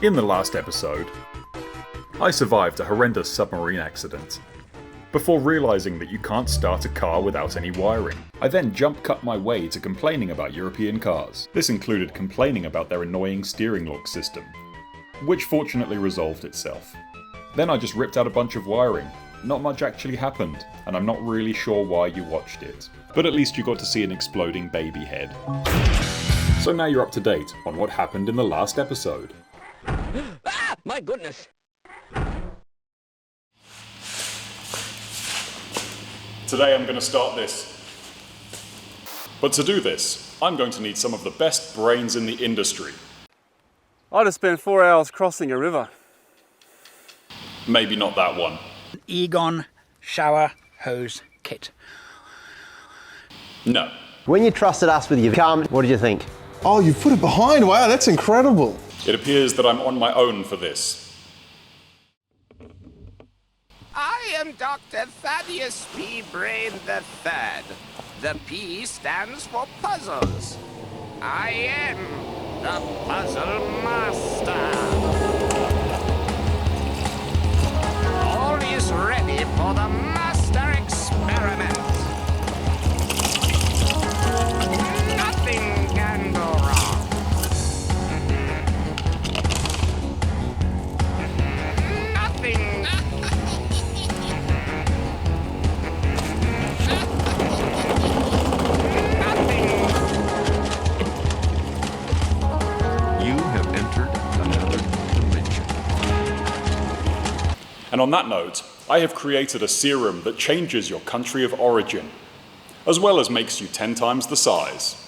In the last episode, I survived a horrendous submarine accident, before realising that you can't start a car without any wiring. I then jump cut my way to complaining about European cars. This included complaining about their annoying steering lock system, which fortunately resolved itself. Then I just ripped out a bunch of wiring. Not much actually happened, and I'm not really sure why you watched it. But at least you got to see an exploding baby head. So now you're up to date on what happened in the last episode. Ah! My goodness! Today I'm going to start this. But to do this, I'm going to need some of the best brains in the industry. I just spent 4 hours crossing a river. Maybe not that one. Egon shower hose kit. No. When you trusted us with your car, what did you think? Oh, you put it behind. Wow, that's incredible. It appears that I'm on my own for this. I am Dr. Thaddeus P. Brain III. The P stands for puzzles. I am the Puzzle Master. All is ready for the master experiment. Nothing can go wrong. Nothing. You have entered another dimension. And on that note, I have created a serum that changes your country of origin, as well as makes you 10 times the size.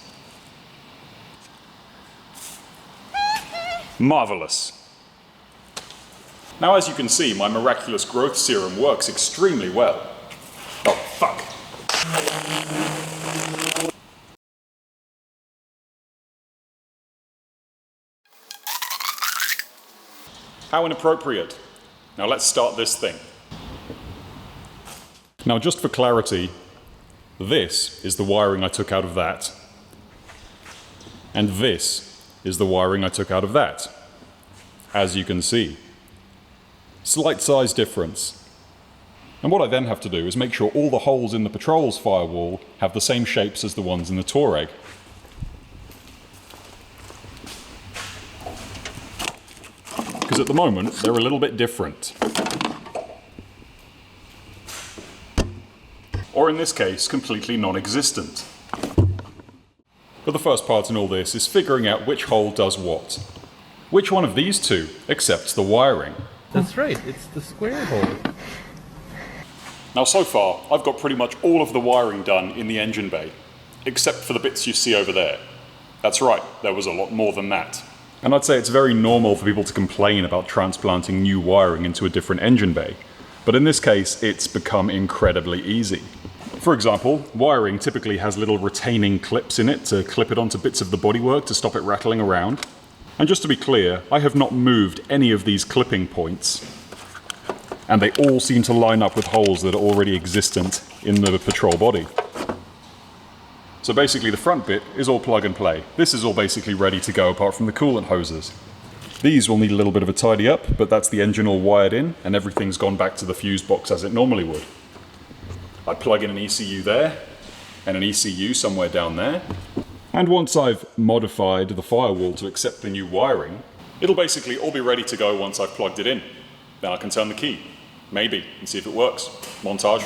Marvelous. Now, as you can see, my miraculous growth serum works extremely well. Oh, fuck. How inappropriate. Now let's start this thing. Now, just for clarity, this is the wiring I took out of that. And this is the wiring I took out of that. As you can see. Slight size difference. And what I then have to do is make sure all the holes in the Patrol's firewall have the same shapes as the ones in the Touareg. Because at the moment, they're a little bit different. Or in this case, completely non-existent. But the first part in all this is figuring out which hole does what. Which one of these two accepts the wiring? That's right, it's the square hole. Now so far, I've got pretty much all of the wiring done in the engine bay, except for the bits you see over there. That's right, there was a lot more than that. And I'd say it's very normal for people to complain about transplanting new wiring into a different engine bay. But in this case, it's become incredibly easy. For example, wiring typically has little retaining clips in it to clip it onto bits of the bodywork to stop it rattling around. And just to be clear, I have not moved any of these clipping points. And they all seem to line up with holes that are already existent in the Patrol body. So basically the front bit is all plug and play. This is all basically ready to go apart from the coolant hoses. These will need a little bit of a tidy up, but that's the engine all wired in and everything's gone back to the fuse box as it normally would. I plug in an ECU there and an ECU somewhere down there. And once I've modified the firewall to accept the new wiring, it'll basically all be ready to go once I've plugged it in. Then I can turn the key, maybe, and see if it works. Montage.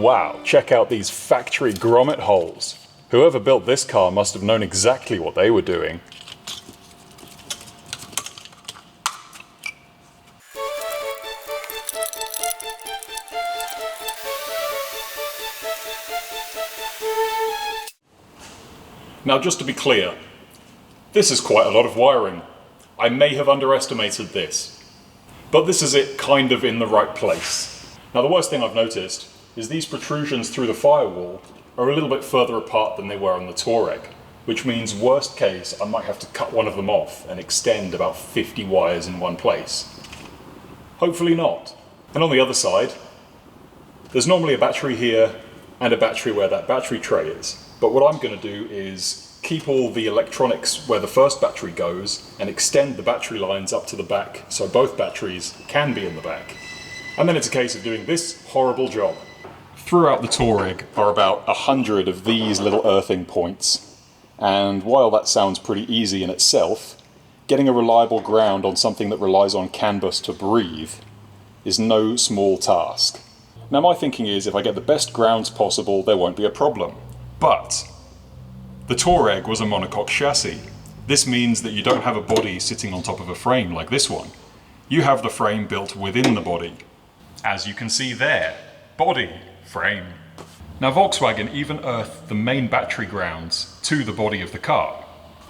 Wow, check out these factory grommet holes. Whoever built this car must have known exactly what they were doing. Now just to be clear, this is quite a lot of wiring. I may have underestimated this, but this is it kind of in the right place. Now the worst thing I've noticed is these protrusions through the firewall are a little bit further apart than they were on the Touareg, which means worst case I might have to cut one of them off and extend about 50 wires in one place. Hopefully not. And on the other side, there's normally a battery here and a battery where that battery tray is. But what I'm going to do is keep all the electronics where the first battery goes and extend the battery lines up to the back so both batteries can be in the back. And then it's a case of doing this horrible job. Throughout the Touareg are about 100 of these little earthing points. And while that sounds pretty easy in itself, getting a reliable ground on something that relies on CAN bus to breathe is no small task. Now my thinking is if I get the best grounds possible, there won't be a problem. But the Touareg was a monocoque chassis. This means that you don't have a body sitting on top of a frame like this one. You have the frame built within the body. As you can see there, body, frame. Now Volkswagen even earthed the main battery grounds to the body of the car.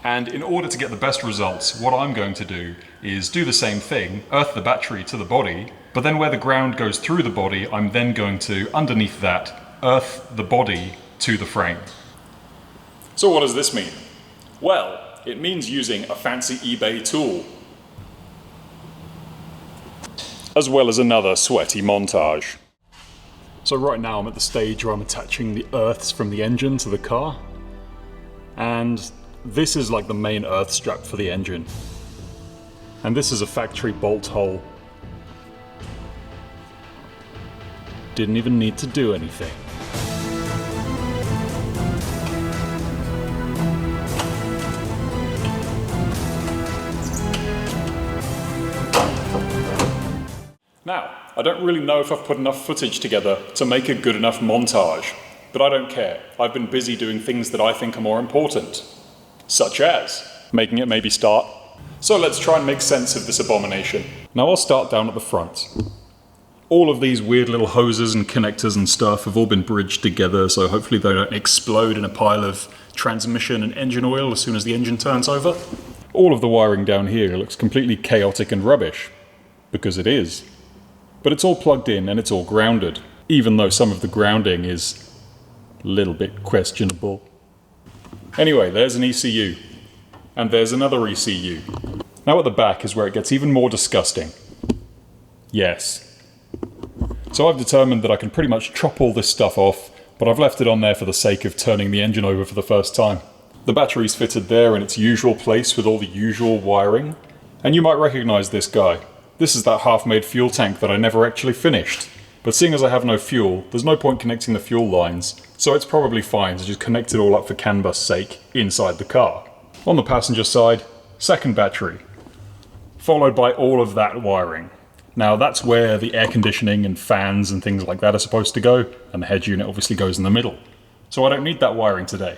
And in order to get the best results, what I'm going to do is do the same thing, earth the battery to the body, but then where the ground goes through the body, I'm then going to, underneath that, earth the body to the frame. So what does this mean? Well, it means using a fancy eBay tool, as well as another sweaty montage. So right now I'm at the stage where I'm attaching the earths from the engine to the car, and this is like the main earth strap for the engine. And this is a factory bolt hole. Didn't even need to do anything. Now, I don't really know if I've put enough footage together to make a good enough montage, but I don't care. I've been busy doing things that I think are more important, such as making it maybe start. So let's try and make sense of this abomination. Now I'll start down at the front. All of these weird little hoses and connectors and stuff have all been bridged together, so hopefully they don't explode in a pile of transmission and engine oil as soon as the engine turns over. All of the wiring down here looks completely chaotic and rubbish, because it is. But it's all plugged in and it's all grounded, even though some of the grounding is a little bit questionable. Anyway, there's an ECU. And there's another ECU. Now at the back is where it gets even more disgusting. Yes. So I've determined that I can pretty much chop all this stuff off, but I've left it on there for the sake of turning the engine over for the first time. The battery's fitted there in its usual place with all the usual wiring. And you might recognise this guy. This is that half-made fuel tank that I never actually finished. But seeing as I have no fuel, there's no point connecting the fuel lines, so it's probably fine to just connect it all up for CAN bus sake inside the car. On the passenger side, second battery, followed by all of that wiring. Now that's where the air conditioning and fans and things like that are supposed to go, and the head unit obviously goes in the middle. So I don't need that wiring today.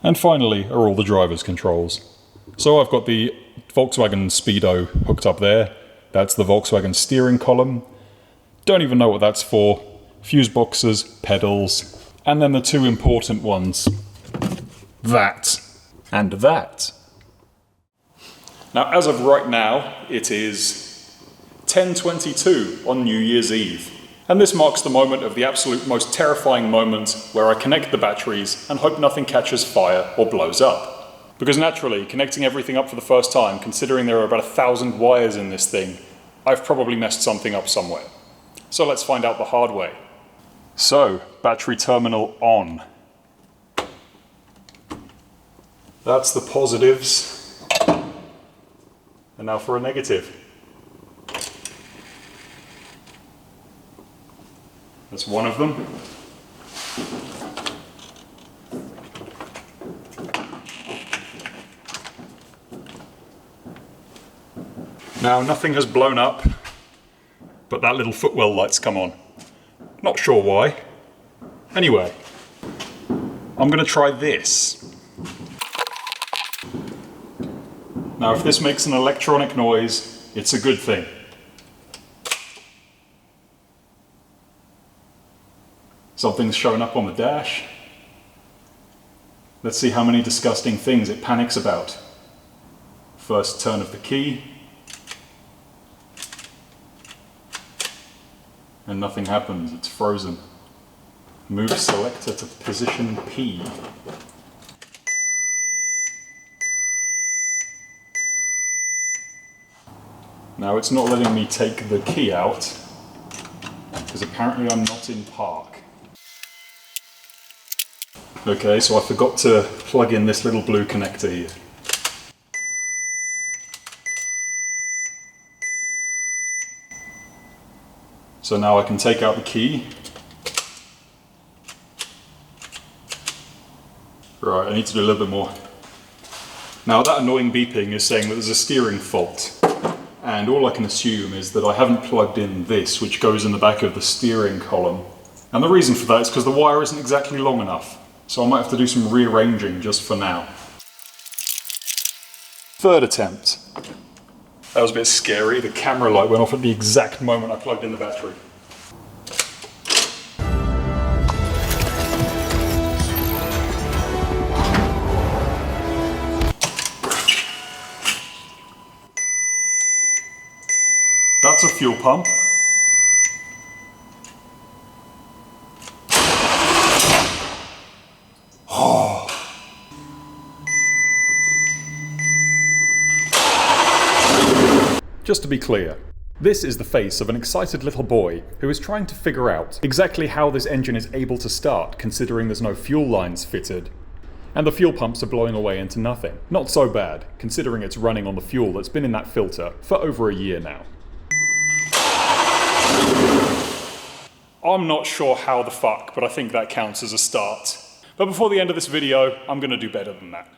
And finally are all the driver's controls. So I've got the Volkswagen Speedo hooked up there. That's the Volkswagen steering column. Don't even know what that's for. Fuse boxes, pedals, and then the two important ones. That. And that. Now, as of right now, it is 10:22 on New Year's Eve. And this marks the moment of the absolute most terrifying moment where I connect the batteries and hope nothing catches fire or blows up. Because naturally, connecting everything up for the first time, considering there are about 1,000 wires in this thing, I've probably messed something up somewhere. So let's find out the hard way. So, battery terminal on. That's the positives. And now for a negative. That's one of them. Now, nothing has blown up, but that little footwell light's come on. Not sure why. Anyway, I'm gonna try this. Now if this makes an electronic noise, it's a good thing. Something's showing up on the dash. Let's see how many disgusting things it panics about. First turn of the key. And nothing happens, it's frozen. Move selector to position P. Now it's not letting me take the key out, because apparently I'm not in park. Okay, so I forgot to plug in this little blue connector here. So now I can take out the key. Right, I need to do a little bit more. Now that annoying beeping is saying that there's a steering fault. And all I can assume is that I haven't plugged in this, which goes in the back of the steering column. And the reason for that is because the wire isn't exactly long enough. So I might have to do some rearranging just for now. Third attempt. That was a bit scary. The camera light went off at the exact moment I plugged in the battery. That's a fuel pump. Oh. Just to be clear, this is the face of an excited little boy who is trying to figure out exactly how this engine is able to start, considering there's no fuel lines fitted. And the fuel pumps are blowing away into nothing. Not so bad, considering it's running on the fuel that's been in that filter for over a year now. I'm not sure how the fuck, but I think that counts as a start. But before the end of this video, I'm gonna do better than that.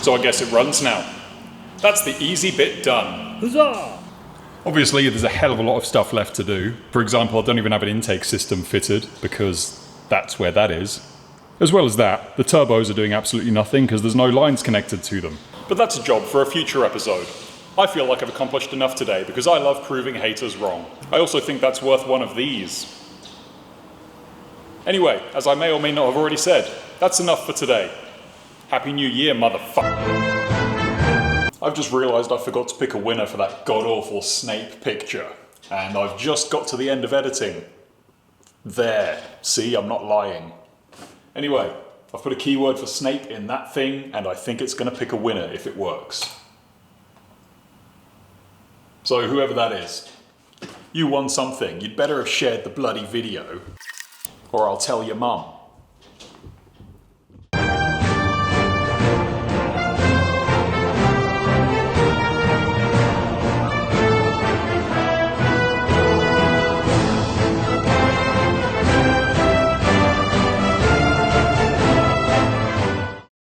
So I guess it runs now. That's the easy bit done. Huzzah! Obviously there's a hell of a lot of stuff left to do. For example, I don't even have an intake system fitted because that's where that is. As well as that, the turbos are doing absolutely nothing because there's no lines connected to them. But that's a job for a future episode. I feel like I've accomplished enough today because I love proving haters wrong. I also think that's worth one of these. Anyway, as I may or may not have already said, that's enough for today. Happy New Year, motherfucker. I've just realised I forgot to pick a winner for that god-awful Snape picture. And I've just got to the end of editing. There. See, I'm not lying. Anyway, I've put a keyword for Snape in that thing, and I think it's going to pick a winner if it works. So whoever that is, you won something. You'd better have shared the bloody video, or I'll tell your mum.